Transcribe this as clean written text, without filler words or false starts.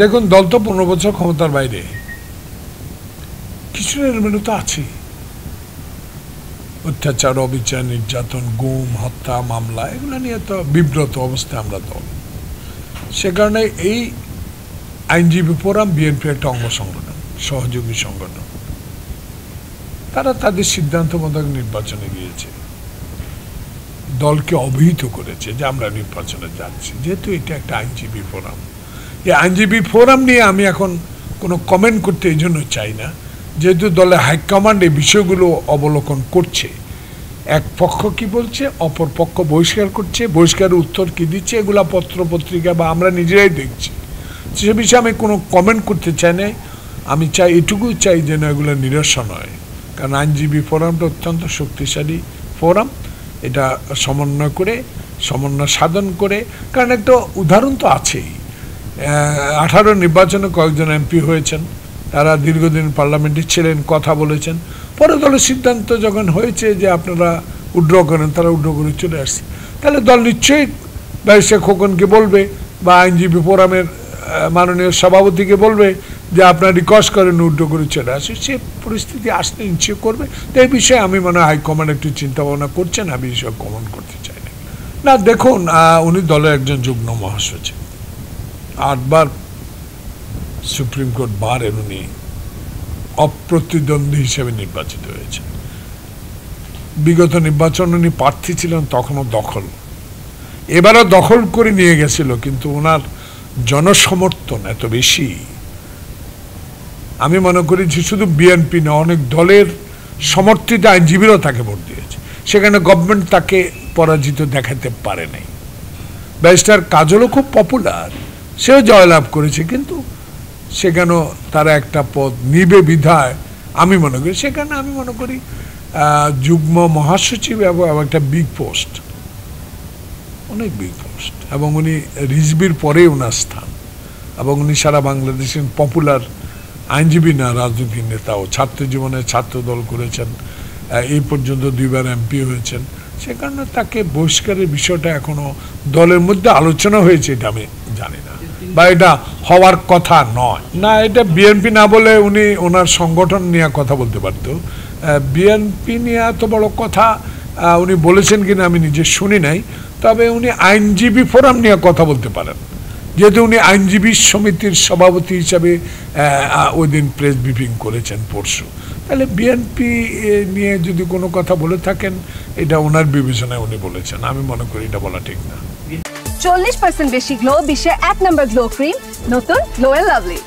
দেখুন, দল তো 15 বছর ক্ষমতার বাইরে, কিছু এলিমেন্ট তো আছে, অত্যাচার, অবিচার, নির্যাতন, গুম, হত্যা, মামলা, এগুলো নিয়ে তো বিব্রত অবস্থায় আমরা দল। সে কারণে এই আইনজীবী ফোরাম বিএনপির একটা অঙ্গ সংগঠন, সহযোগী সংগঠন। তারা তাদের সিদ্ধান্ত মতো নির্বাচনে গিয়েছে, দলকে অবহিত করেছে যে আমরা নির্বাচনে যাচ্ছি, যেহেতু এটা একটা আইনজীবী ফোরাম। এই আইনজীবী ফোরাম নিয়ে আমি এখন কোনো কমেন্ট করতে এই জন্য চাই না, যেহেতু দলের হাইকমান্ড এই বিষয়গুলো অবলোকন করছে। এক পক্ষ কি বলছে, অপর পক্ষ বহিষ্কার করছে, বহিষ্কারের উত্তর কি দিচ্ছে, এগুলা পত্র পত্রিকা বা আমরা নিজেরাই দেখছি। সে বিষয়ে আমি কোনো কমেন্ট করতে চাই না। আমি চাই, এটুকুই চাই যেন এগুলো নিরসন হয়, কারণ আইনজীবী ফোরামটা অত্যন্ত শক্তিশালী ফোরাম। এটা সমন্বয় করে, সমন্বয় সাধন করে, কারণ একটা উদাহরণ তো আছেই। 18 নির্বাচনে কয়েকজন এমপি হয়েছেন, তারা দীর্ঘদিন পার্লামেন্টে ছিলেন, কথা বলেছেন। পরে দলের সিদ্ধান্ত যখন হয়েছে যে আপনারা উইথড্র করেন, তারা উইথড্র করে চলে আসছে। তাহলে দল নিশ্চয়ই ব্যারিস্টার খোকনকে বলবে বা আইনজীবী ফোরামের মাননীয় সভাপতিকে বলবে যে আপনারা রিকোয়েস্ট করেন উইথড্র করে চলে আসে। সে পরিস্থিতি আসলে নিশ্চয় করবে। তো এই বিষয়ে আমি মনে হয় হাইকমান্ড একটু চিন্তা ভাবনা করছেন, আমি এই বিষয়ে কমেন্ট করতে চাই না। না, দেখুন, উনি দলের একজন যুগ্ম মহাসচিব, 8 বার সুপ্রিম কোর্ট বারের উনি অপ্রতিদ্বন্দ্বী হিসেবে নির্বাচিত হয়েছে। বিগত নির্বাচন উনি প্রার্থী ছিলেন, তখনও দখল, এবারও দখল করে নিয়ে গেছিল, কিন্তু ওনার জনসমর্থন এত বেশি, আমি মনে করি যে শুধু বিএনপি না, অনেক দলের সমর্থিত আইনজীবীরাও তাকে ভোট দিয়েছে। সেখানে গভর্নমেন্ট তাকে পরাজিত দেখাতে পারে নাই। ব্যারিস্টার কাজলও খুব পপুলার, সেও জয়লাভ করেছে, কিন্তু সেখানেও তারা একটা পদ নিবে বিধায় আমি মনে করি, সেখানে আমি মনে করি যুগ্ম মহাসচিব এবং একটা বিগ পোস্ট, অনেক বিগ পোস্ট, এবং উনি রিজবির পরে ওনার স্থান, এবং উনি সারা বাংলাদেশের পপুলার আইনজীবী না, রাজনৈতিক নেতাও। ছাত্র জীবনে ছাত্র দল করেছেন, এই পর্যন্ত 2 বার এমপি হয়েছেন। সে কারণে তাকে বহিষ্কারের বিষয়টা এখনো দলের মধ্যে আলোচনা হয়েছে, এটা আমি জানি না, বা এটা হওয়ার কথা নয়। না, এটা বিএনপি না বলে উনি ওনার সংগঠন নিয়ে কথা বলতে পারতো। বিএনপি নিয়ে এত বড় কথা উনি বলেছেন কিনা আমি নিজে শুনি নাই, তবে উনি আইনজীবী ফোরাম নিয়ে কথা বলতে পারেন, যেহেতু উনি আইনজীবী সমিতির সভাপতি হিসাবে ওই দিন প্রেস ব্রিফিং করেছেন পরশু। তাহলে বিএনপি নিয়ে যদি কোনো কথা বলে থাকেন, এটা ওনার বিবেচনায় উনি বলেছেন, আমি মনে করি এটা বলা ঠিক না। 40% বেশি গ্লো, বিশ্বের 1 নম্বর গ্লো ক্রিম, নতুন গ্লো এন্ড লাভলি।